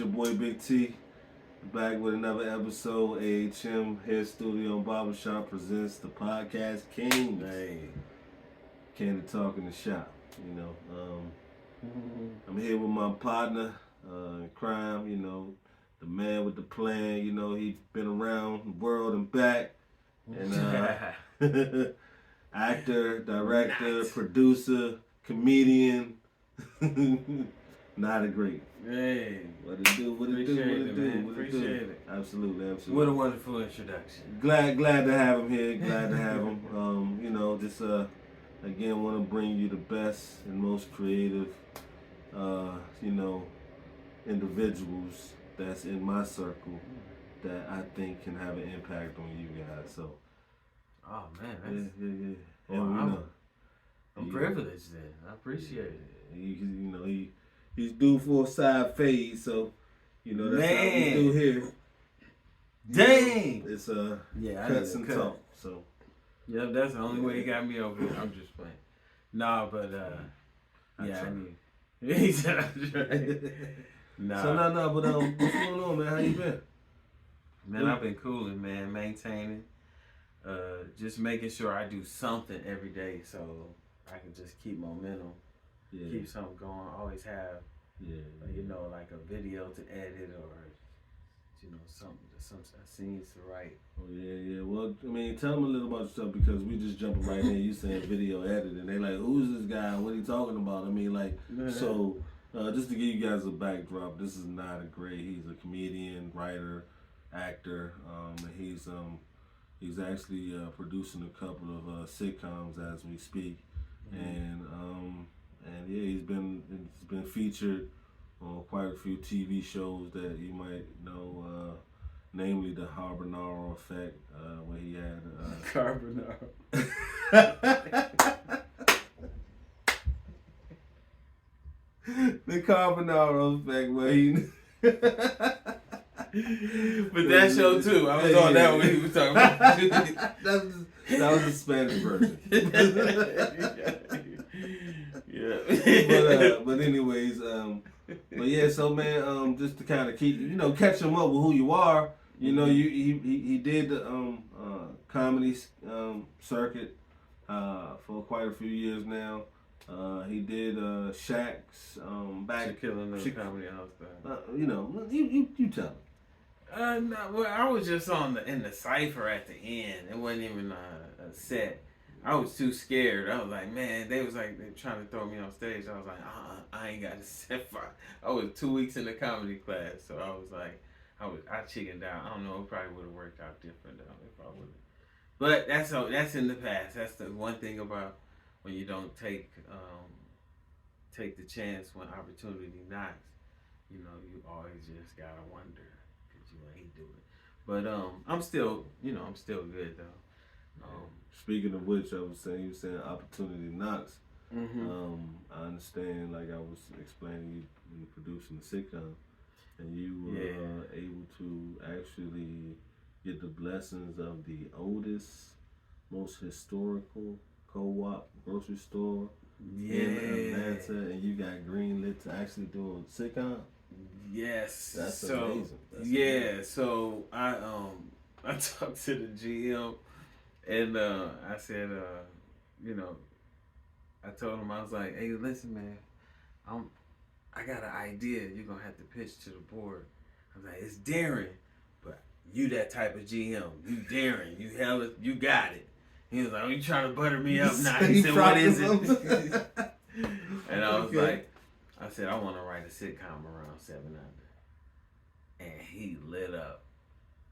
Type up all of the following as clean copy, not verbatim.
your boy Big T, back with another episode. AHM Hair Studio Barbershop presents the podcast Kings. Hey. Candid talk in the shop. I'm here with my partner in crime. The man with the plan. He's been around the world and back, and actor, director, producer, comedian. Nai Da Gryte. Hey. What it do? Appreciate it. Absolutely. What a wonderful introduction. Glad to have him here. Glad to have him. Again, want to bring you the best and most creative, individuals that's in my circle that I think can have an impact on you guys. So. Oh man, that's yeah. Well, I'm privileged then. I appreciate it. He's due for a side fade, so that's how we do here. Dang! It's cuts and talk. So yeah, that's the only way he got me over here. I'm just playing. Nah, but I mean, he said I'm trying. Nah. So but what's going on, man? How you been? Man, I've been cooling, man, maintaining. Just making sure I do something every day so I can just keep momentum. Yeah. Keep something going. Always have, like a video to edit or, some scenes to write. Oh yeah. Well, I mean, tell them a little about yourself because we just jumping right in. You saying video edit, and they like, who's this guy? What are you talking about? I mean, like, so just to give you guys a backdrop, this is Nai Da Gryte. He's a comedian, writer, actor. And he's actually producing a couple of sitcoms as we speak, and yeah, he's been featured on quite a few TV shows that you might know, namely the Carbonaro Effect, where he had Carbonaro. The Carbonaro Effect, where he. But that show too. I was on that when he was talking about. that was the Spanish version. Yeah. But anyways, but yeah. So man, just to kind of keep catch him up with who you are. He did the comedy circuit for quite a few years now. He did Shaq's back. Killing the comedy house. You tell him. No, well, I was just in the cipher at the end. It wasn't even a set. I was too scared. I was like, man, they were trying to throw me on stage. I was like, I ain't got a set for. I was 2 weeks in the comedy class, so I was like, I chickened out. I don't know, it probably would have worked out different though if I would have. But that's in the past. That's the one thing about when you don't take the chance when opportunity knocks. You always just gotta wonder. You ain't do it, but I'm still good though. Speaking of which, you were saying opportunity knocks. Mm-hmm. I understand. Like I was explaining, you producing a sitcom, and you were able to actually get the blessings of the oldest, most historical co-op grocery store in Atlanta, and you got greenlit to actually do a sitcom. Yes. That's amazing. Amazing. So I talked to the GM and I said, I told him, I was like, hey, listen, man, I got an idea you're gonna have to pitch to the board. I was like, it's daring, but you that type of GM. You daring, you got it. He was like, are you trying to butter me up now? He said, what is it? And I was like, I said, I want to write a sitcom around 7 Under. And he lit up.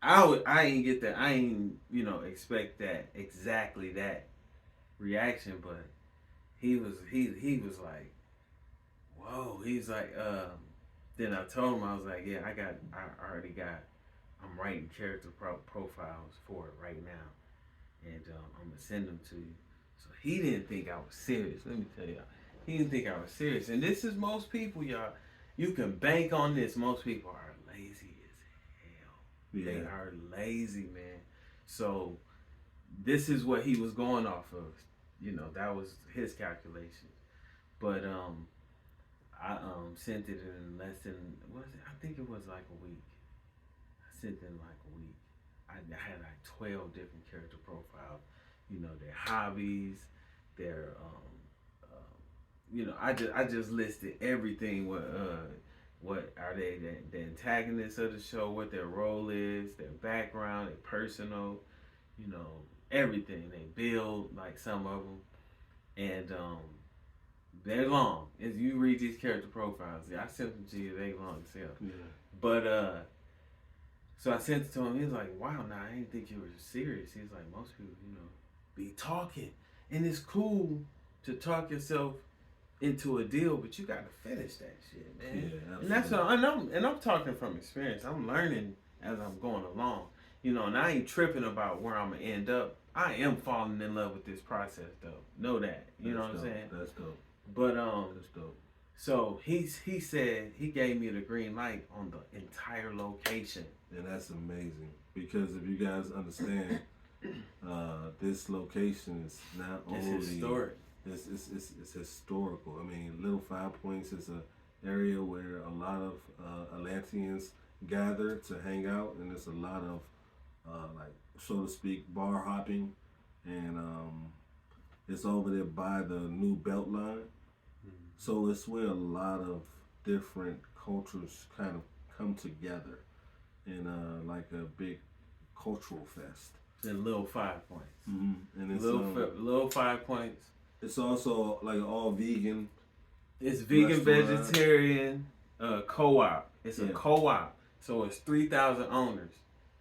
I ain't get that. I ain't, expect that, exactly that reaction, but he was like, whoa. He's like, then I told him, I was like, yeah, I'm writing character profiles for it right now. And I'm going to send them to you. So he didn't think I was serious. Let me tell y'all. He didn't think I was serious. And this is most people, y'all. You can bank on this. Most people are lazy as hell. Yeah. They are lazy, man. So this is what he was going off of. That was his calculations. But I sent it in less than what was it? I think it was like a week. I sent it in like a week. I had like 12 different character profiles. You know, their hobbies, their you know, I just listed everything. What are they? The antagonists of the show? What their role is? Their background, their personal. You know, everything. They build like some of them, and they're long. As you read these character profiles, I sent them to you. They long as hell. Yeah. But so I sent it to him. He was like, "Wow, nah, I didn't think you were serious." He's like, "Most people, you know, be talking, and it's cool to talk yourself into a deal, but you got to finish that shit, man." Yeah, and that's what I know. And I'm talking from experience. I'm learning as I'm going along. You know, and I ain't tripping about where I'm gonna end up. I am falling in love with this process, though. Know that. You know what I'm saying? That's dope. But that's dope. So he said he gave me the green light on the entire location. And that's amazing because if you guys understand, this location is not only historic. It's historical. I mean, Little Five Points is an area where a lot of Atlanteans gather to hang out, and there's a lot of like, so to speak, bar hopping, and it's over there by the new Beltline. So it's where a lot of different cultures kind of come together in like a big cultural fest. In Little 5 Points. Mm-hmm. And it's Little 5 Points. It's also like all vegan. It's vegan, vegetarian co-op. It's a co-op. So it's 3,000 owners.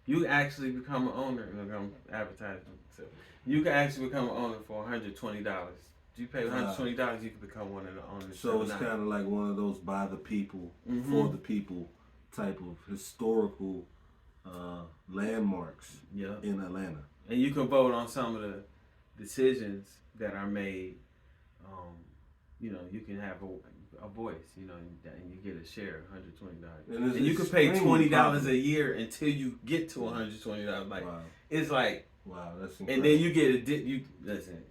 You actually become an owner. I'm advertising. So you can actually become an owner for $120. You pay $120, you can become one of the owners. So it's kind of like one of those by the people, for the people type of historical landmarks in Atlanta. And you can vote on some of the decisions that are made. You know, you can have a voice, you know, and you get a share, $120. And you can pay $20 a year until you get to $120. Like, wow. It's like, wow, that's incredible. And then you get listen,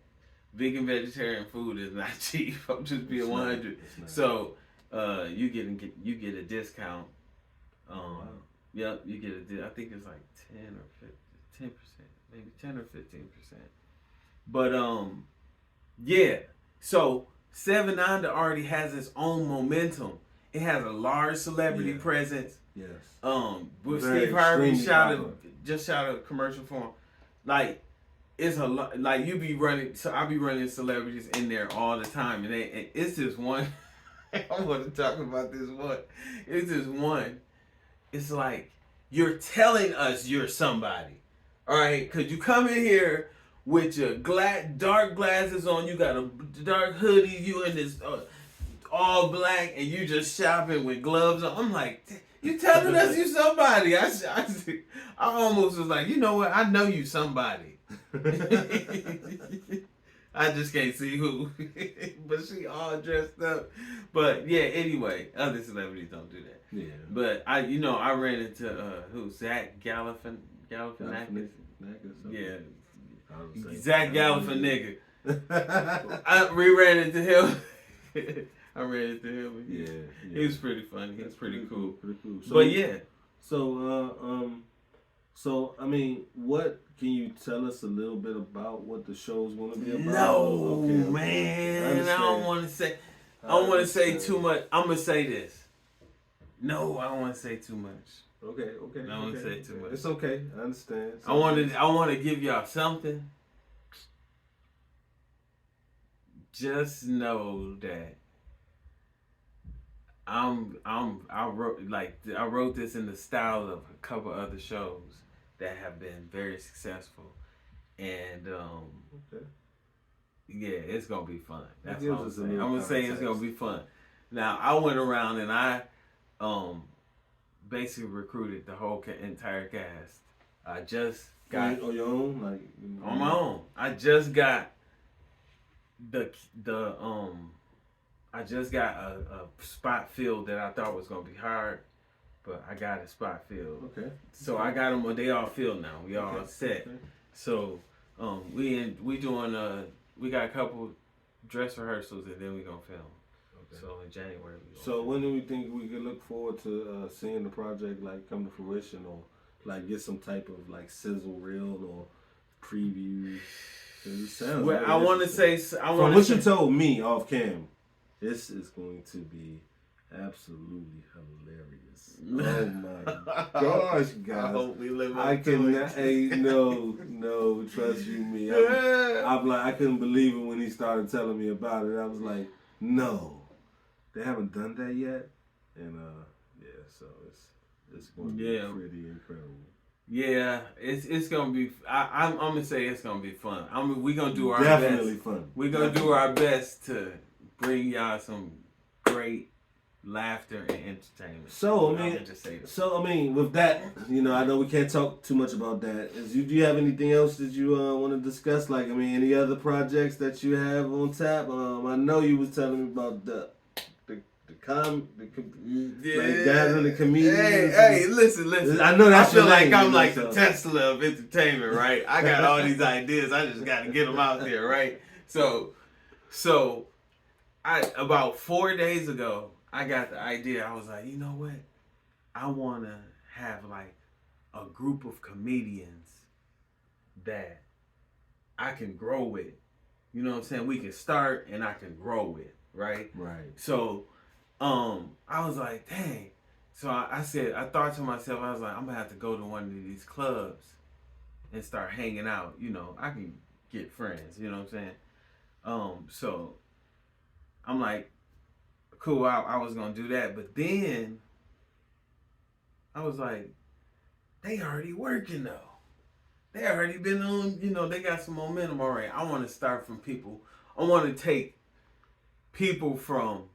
vegan vegetarian food is not cheap. I'm just being 100. So you get a discount. Wow. Yep, you get I think it's like 10%, maybe 10 or 15%. But yeah. So 7 Under already has its own momentum. It has a large celebrity presence. Yes. With Steve Harvey just shot a commercial for him. Like, it's a lot. Like, you be running. So I be running celebrities in there all the time, and it's just one. I want to talk about this one. It's just one. It's like, you're telling us you're somebody, all right? Because you come in here with your dark glasses on, you got a dark hoodie, you in this all black, and you just shopping with gloves on. I'm like, you telling us you somebody. I almost was like, you know what? I know you somebody. I just can't see who. But she all dressed up. But yeah, anyway, other celebrities don't do that. Yeah. But I ran into Zach Galifianakis. Yeah. Zach Galifianakis. We ran into him. I ran into him. Yeah. He was pretty funny. He was pretty cool. Pretty cool. So, but yeah. So I mean, what can you tell us a little bit about what the show's going to be about? No, man, I don't want to say. I don't want to say too much. I'm gonna say this. No, I don't want to say too much. Okay. I don't want to say too much. It's okay. I understand. I want to give y'all something. Just know that I wrote this in the style of a couple other shows that have been very successful, and yeah, it's gonna be fun. That's what I'm saying. I'm gonna say it's gonna be fun. Now, I went around and I basically recruited the whole entire cast. I just got on your own, on my own. I just got I just got a spot filled that I thought was gonna be hard, but I got a spot filled. Okay. So I got them. They all filled now. We all set. Okay. So we got a couple dress rehearsals and then we gonna film. Okay. So in January. So when do we think we could look forward to seeing the project like come to fruition, or like get some type of like sizzle reel or preview? It sounds Well, really I want to say, from what you told me off cam, this is going to be absolutely hilarious. Oh my gosh, guys! I hope we live up I to cannot. it. Hey, no, trust you me. I'm like, I couldn't believe it when he started telling me about it. I was like, no, they haven't done that yet, and yeah, so it's going to be pretty incredible. Yeah, it's gonna be. I'm gonna say it's gonna be fun. We're gonna do our Definitely best. Fun. We're gonna do our best to bring y'all some great laughter and entertainment. So I mean, just say that. So I mean, with that, I know we can't talk too much about that. Do you have anything else that you want to discuss? Like, I mean, any other projects that you have on tap? I know you was telling me about the like gathering the comedians. Hey, listen. I know that's I feel your like name, I'm like the Tesla of entertainment, right? I got all these ideas. I just got to get them out there, right? So about 4 days ago, I got the idea. I was like, you know what? I want to have like a group of comedians that I can grow with. You know what I'm saying? We can start and I can grow with, right? Right. So, I was like, dang. So I thought to myself, I was like, I'm gonna have to go to one of these clubs and start hanging out. I can get friends. You know what I'm saying? So I'm like, cool. I was gonna do that, but then I was like, they already working though. They already been on. They got some momentum already. I want to start from people. I want to take people from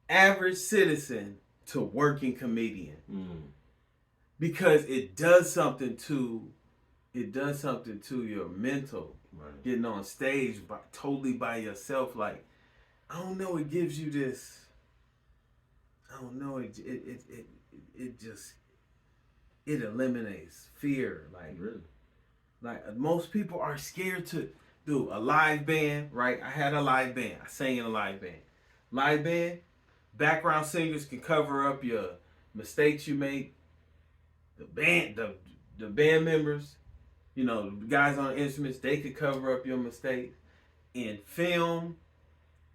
average citizen to working comedian, because it does something to your mental. Right. Getting on stage totally by yourself, like, I don't know, it gives you this. I don't know, it just eliminates fear, like really. Like most people are scared to do a live band, right? I had a live band. I sang in a live band. Live band, background singers can cover up your mistakes you make. The band members, the guys on instruments, they could cover up your mistakes. In film,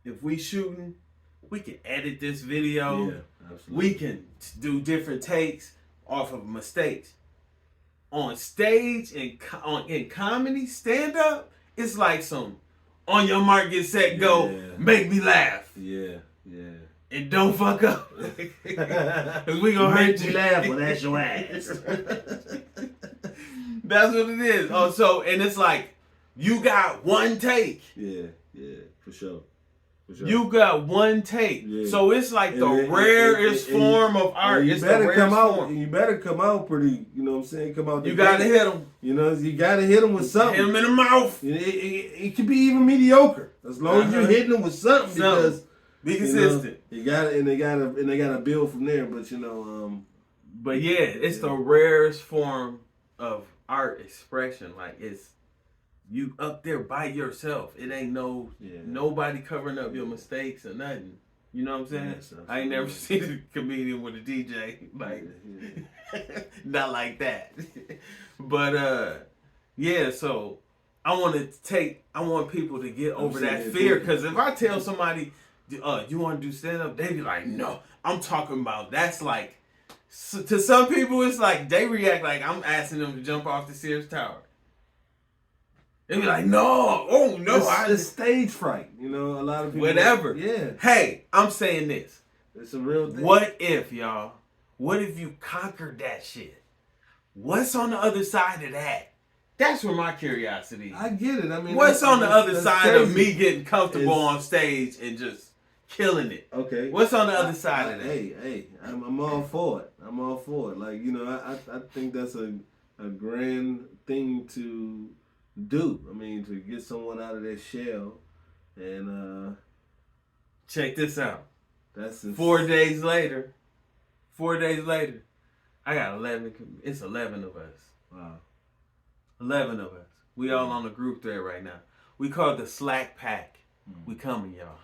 if we shooting, we can edit this video. Yeah, absolutely. We can do different takes off of mistakes. On stage in comedy, stand up, it's like some on your mark, get set, go, make me laugh. Yeah. And don't fuck up. Cause we gonna hurt you. Laugh, well, that's your ass. That's what it is. Oh, so, and it's like, you got one take. Yeah, for sure. You got one take. Yeah. So it's like the rarest form of art. You better come out. You better come out pretty. You know what I'm saying? Come out. You gotta hit them. You gotta hit them with something. Hit them in the mouth. It could be even mediocre as long as you're hitting them with something. Because be consistent. You got it, and they gotta build from there. But But yeah, it's the rarest form of art expression. Like, it's you up there by yourself. It ain't nobody covering up your mistakes or nothing. You know what I'm saying? Yes, I ain't never seen a comedian with a DJ like not like that. But yeah, so I want people to get over that fear, because if I tell somebody, you want to do stand up, they be like, no. I'm talking about, that's like, to some people it's like they react like I'm asking them to jump off the Sears Tower. They be like, no, oh no, it's stage fright. A lot of people. Whatever. Yeah. Hey, I'm saying this. It's a real thing. What if you conquered that shit? What's on the other side of that? That's where my curiosity is. I get it. I mean, what's on the other side of me getting comfortable on stage and just killing it? Okay. What's on the other side of that? Hey, I'm all for it. Like, I think that's a grand thing to do. I mean, to get someone out of their shell. And check this out. That's 4 days later. 4 days later, I got 11. It's 11 of us. Wow. 11 of us. We all on the group thread right now. We call it the Slack Pack. We coming, y'all.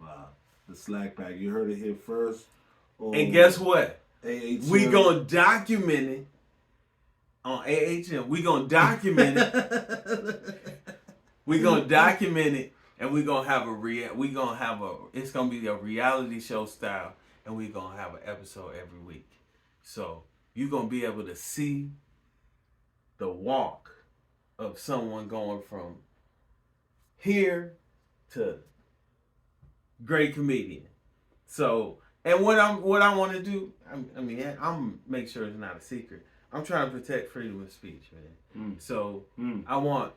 Wow. the Slack Pack. You heard it here first. And guess what? AHM. We gonna document it on AHM. We gonna document it. We gonna document it, and we gonna have it's gonna be a reality show style, and we gonna have an episode every week. So you gonna be able to see the walk of someone going from here to great comedian. So, and what I want to do, I'm make sure it's not a secret. I'm trying to protect freedom of speech, man. So I want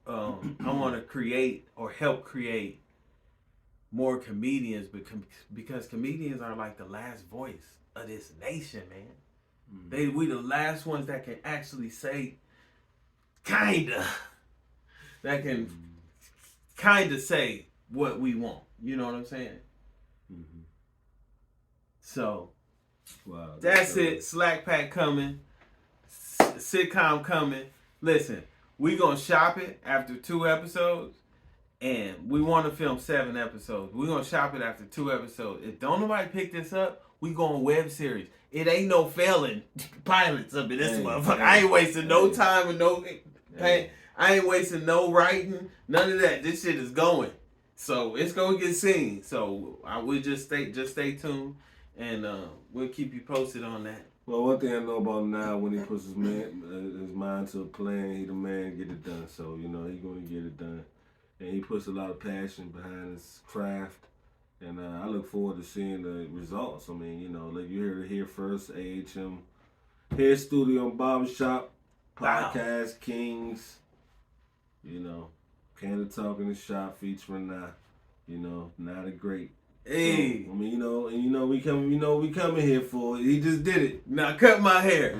to create or help create more comedians, because comedians are like the last voice of this nation, man. We the last ones that can actually say kinda say what we want. You know what I'm saying? So wow, that's it. Slack Pack coming. Sitcom coming. Listen, we gonna shop it after 2 episodes, and we want to film 7 episodes. We gonna shop it after 2 episodes. If don't nobody pick this up, we going web series. It ain't no failing pilots up in this motherfucker. I ain't wasting no time and no pain. I ain't wasting no writing. None of that. This shit is going. So it's gonna get seen. So I will just stay tuned, and we'll keep you posted on that. Well, one thing I know about now, when he puts his mind to a plan, he the man get it done. So he gonna get it done, and he puts a lot of passion behind his craft. And I look forward to seeing the results. I mean, like you heard it here first. AHM Hair Studio Barbershop, Podcast Kings. Candid Talk in the Shop featuring Nai Da Gryte. Hey, so, we coming here for it. He just did it. Now cut my hair.